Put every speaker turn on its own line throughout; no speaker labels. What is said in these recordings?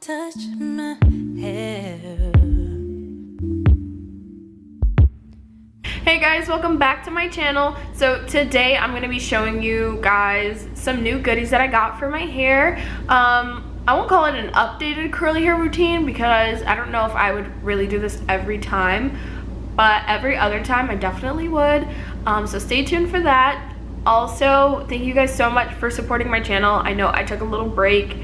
touch my hair.
Hey guys, welcome back to my channel. So today I'm going to be showing you guys some new goodies that I got for my hair. I won't call it an updated curly hair routine because I don't know if I would really do this every time, but every other time I definitely would. So stay tuned for that. Also, thank you guys so much for supporting my channel. I know I took a little break.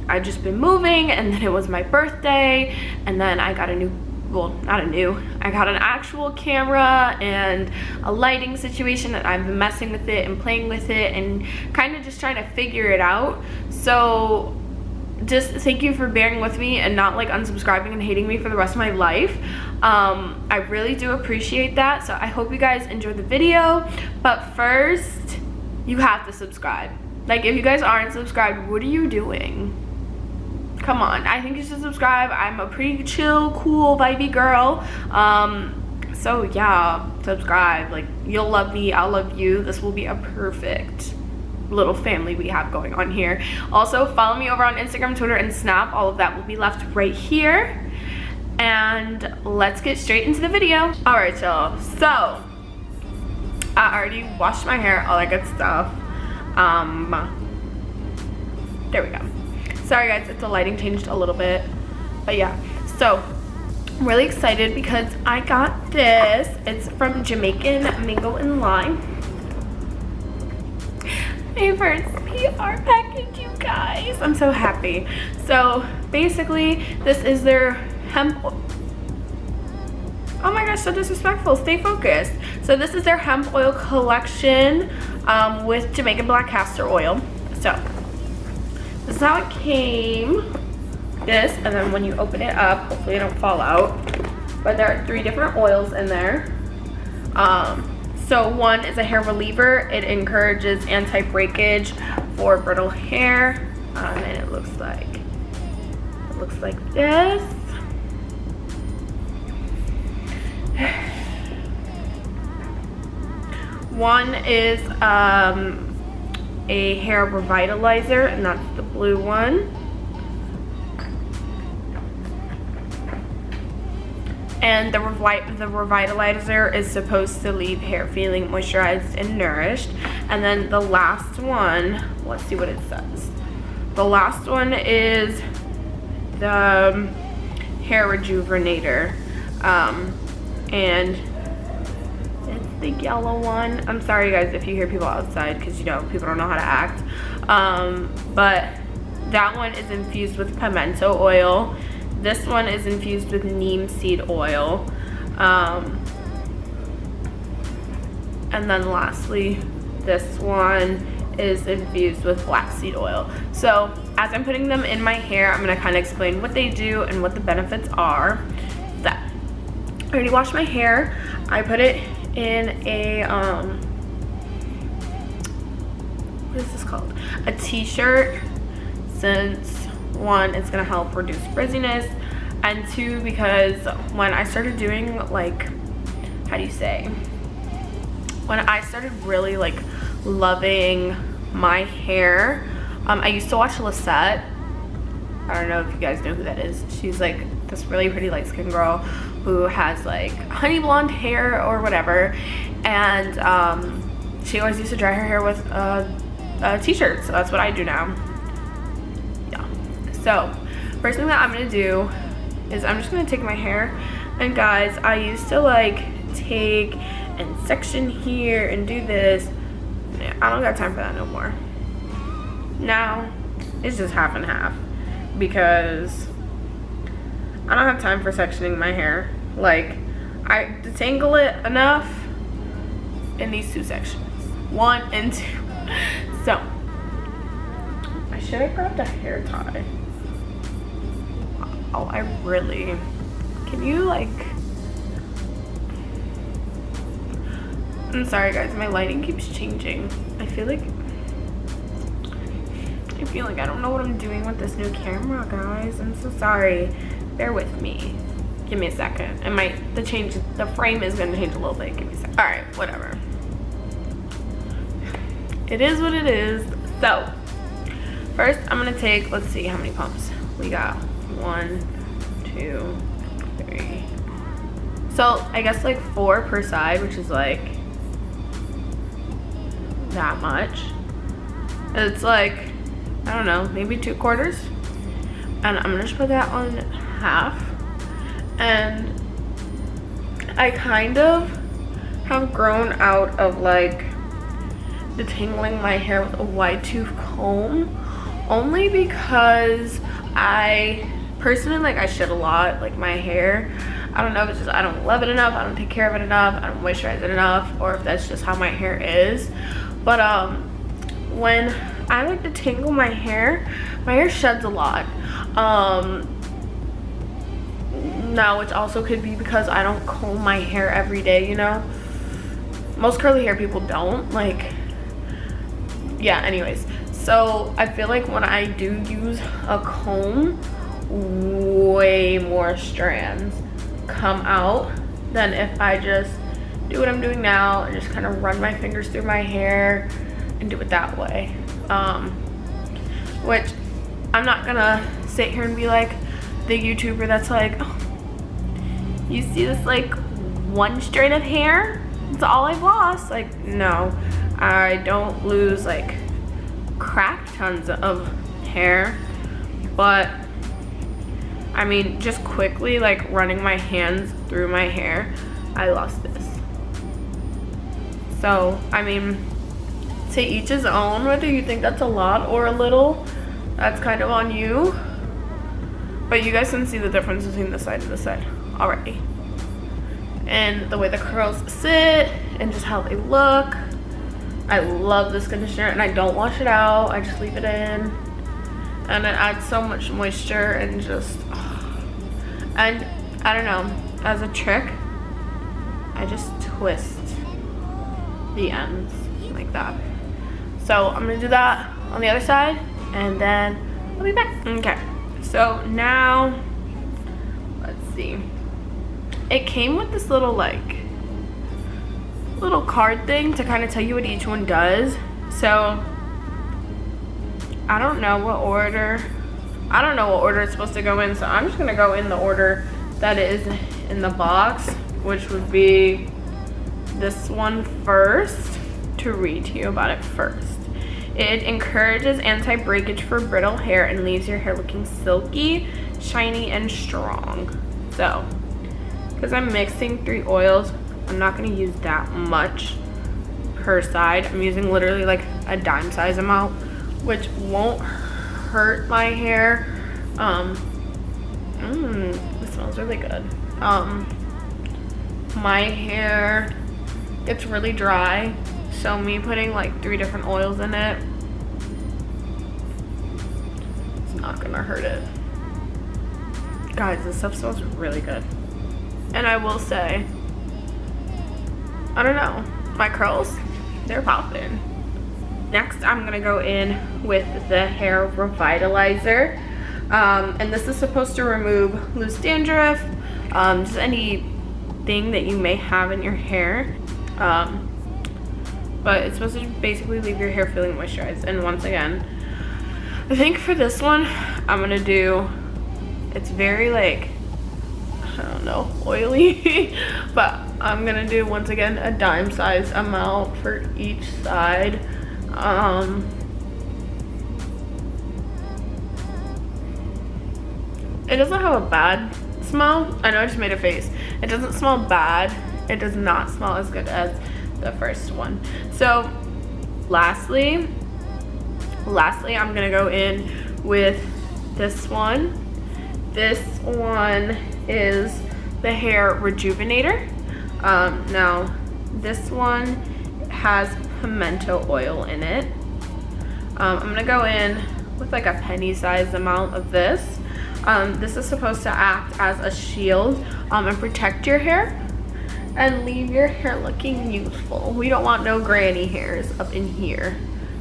I've just been moving, and then it was my birthday, and then I got a new, well, not a new, I got an actual camera and a lighting situation, and I've been messing with it and playing with it and kind of just trying to figure it out. So just thank you for bearing with me and not like unsubscribing and hating me for the rest of my life. I really do appreciate that. So I hope you guys enjoyed the video, but first you have to subscribe. Like, if you guys aren't subscribed, what are you doing? Come on, I think you should subscribe. I'm a pretty chill, cool, vibey girl. So yeah, subscribe. Like, you'll love me, I'll love you. This will be a perfect little family we have going on here. Also, follow me over on Instagram, Twitter, and Snap. All of that will be left right here. And let's get straight into the video. All right, y'all. So I already washed my hair, all that good stuff. There we go. Sorry guys if the lighting changed a little bit, but yeah. So I'm really excited because I got this. It's from Jamaican Mango and Lime. My first PR package, you guys. I'm so happy. So basically this is their hemp. Oh my gosh, so disrespectful. Stay focused. So this is their hemp oil collection with Jamaican black castor oil. So this is how it came. This, and then when you open it up, hopefully it don't fall out. But there are 3 different oils in there. So one is a hair reliever. It encourages anti-breakage for brittle hair. And it looks like this. One is a hair revitalizer, and that's the blue one. And the revitalizer is supposed to leave hair feeling moisturized and nourished. And then the last one, let's see what it says. The last one is the hair rejuvenator. And it's the yellow one. I'm sorry guys if you hear people outside, because you know people don't know how to act. But that one is infused with pimento oil. This one is infused with neem seed oil. And then lastly, this one is infused with flaxseed oil. So as I'm putting them in my hair, I'm gonna kind of explain what they do and what the benefits are. That I already washed my hair. I put it in a what is this called? A t-shirt, since 1, it's gonna help reduce frizziness, and 2, because when I started doing, like, how do you say, when I started really like loving my hair, I used to watch Lisette. I don't know if you guys know who that is. She's like this really pretty light skinned girl who has like honey blonde hair or whatever, and she always used to dry her hair with a t-shirt. So that's what I do now. Yeah. So first thing that I'm gonna do is I'm just gonna take my hair, and guys, I used to like take and section here and do this. I don't got time for that no more. Now it's just half and half, because I don't have time for sectioning my hair. Like, I detangle it enough in these 2 sections, 1 and 2. So I should have grabbed a hair tie. Oh, I really, can you like, I'm sorry guys, my lighting keeps changing. I feel like I don't know what I'm doing with this new camera, guys. I'm so sorry. Bear with me. Give me a second. The frame is gonna change a little bit. Give me a second. All right, whatever. It is what it is. So First, I'm gonna take, let's see how many pumps we got. 1, 2, 3. So I guess like 4 per side, which is like that much. It's like, I don't know, maybe 2/4. And I'm gonna just put that on half. And I kind of have grown out of like detangling my hair with a wide tooth comb, only because I personally, like, I shed a lot, like my hair. I don't know if it's just I don't love it enough, I don't take care of it enough, I don't moisturize it enough, or if that's just how my hair is. But when I like to tangle my hair sheds a lot. Now, which also could be because I don't comb my hair every day, you know? Most curly hair people don't, like, yeah, anyways. So I feel like when I do use a comb, way more strands come out than if I just do what I'm doing now and just kind of run my fingers through my hair and do it that way. Which I'm not gonna sit here and be like the YouTuber that's like, oh, you see this like 1 strand of hair? That's all I've lost. Like, no, I don't lose like crap tons of hair, but I mean, just quickly like running my hands through my hair, I lost this. So I mean, to each his own, whether you think that's a lot or a little, that's kind of on you. But you guys can see the difference between this side and this side already, and the way the curls sit and just how they look. I love this conditioner, and I don't wash it out, I just leave it in, and it adds so much moisture and just, and I don't know, as a trick, I just twist the ends like that. So I'm gonna do that on the other side, and then I'll be back. Okay, so now, let's see. It came with this little like little card thing to kind of tell you what each one does. So I don't know what order it's supposed to go in, so I'm just gonna go in the order that it is in the box, which would be this one first, to read to you about it first. It encourages anti-breakage for brittle hair and leaves your hair looking silky, shiny, and strong. So because I'm mixing 3 oils, I'm not going to use that much per side. I'm using literally like a dime size amount, which won't hurt my hair. This smells really good. My hair gets really dry, so me putting like 3 different oils in it, it's not gonna hurt it. Guys, this stuff smells really good. And I will say, I don't know, my curls, they're popping. Next, I'm gonna go in with the hair revitalizer. And this is supposed to remove loose dandruff, just anything that you may have in your hair. But it's supposed to basically leave your hair feeling moisturized. And once again, I think for this one, I'm gonna do, it's very like, I don't know, oily, but I'm gonna do, once again, a dime size amount for each side. It doesn't have a bad smell. I know I just made a face. It doesn't smell bad. It does not smell as good as the first one. So lastly, I'm gonna go in with this one. This one is the hair rejuvenator. Now this one has pimento oil in it. I'm gonna go in with like a penny sized amount of this. This is supposed to act as a shield and protect your hair and leave your hair looking youthful. We don't want no granny hairs up in here,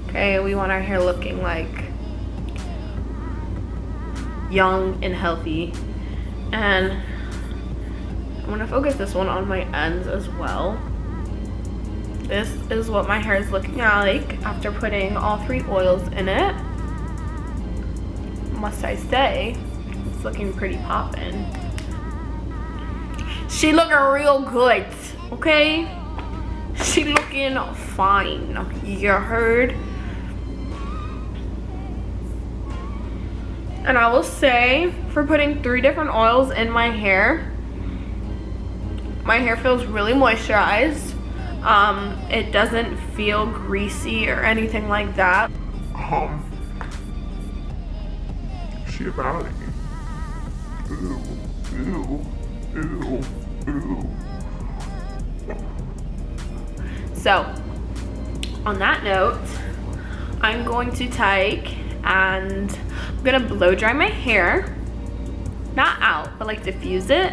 okay? We want our hair looking like young and healthy. And I'm gonna focus this one on my ends as well. This is what my hair is looking like after putting all 3 oils in it. must I say. It's looking pretty poppin'. She looking real good, okay? She looking fine. You heard? And I will say, for putting 3 different oils in my hair feels really moisturized. It doesn't feel greasy or anything like that.
She a baddie. Ew, ew, ew, ew.
So, on that note, I'm going to take and I'm gonna blow dry my hair. Not out, but like diffuse it.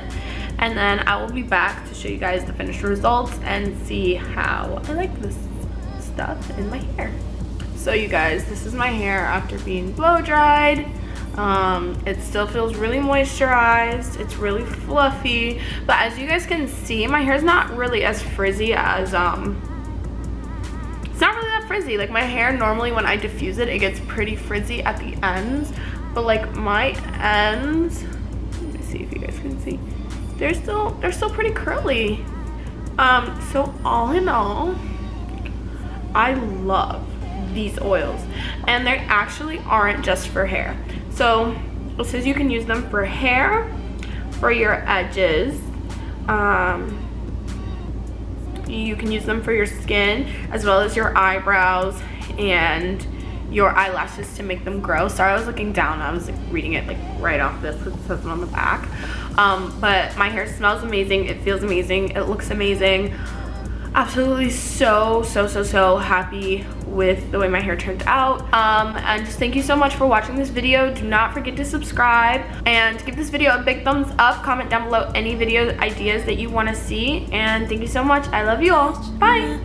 And then I will be back to show you guys the finished results and see how I like this stuff in my hair. So you guys, this is my hair after being blow dried. It still feels really moisturized. It's really fluffy. But as you guys can see, my hair is not really as frizzy as, it's not really that frizzy. Like my hair normally when I diffuse it, it gets pretty frizzy at the ends. But like my ends, let me see if you guys can see. They're still pretty curly. So all in all, I love these oils, and they actually aren't just for hair. So it says you can use them for hair, for your edges, you can use them for your skin as well as your eyebrows and your eyelashes to make them grow. Sorry, I was looking down. I was like reading it like right off this because it says it on the back. But my hair smells amazing. It feels amazing. It looks amazing. Absolutely so happy with the way my hair turned out. And just thank you so much for watching this video. Do not forget to subscribe and give this video a big thumbs up. Comment down below any video ideas that you want to see. And thank you so much. I love you all. Bye.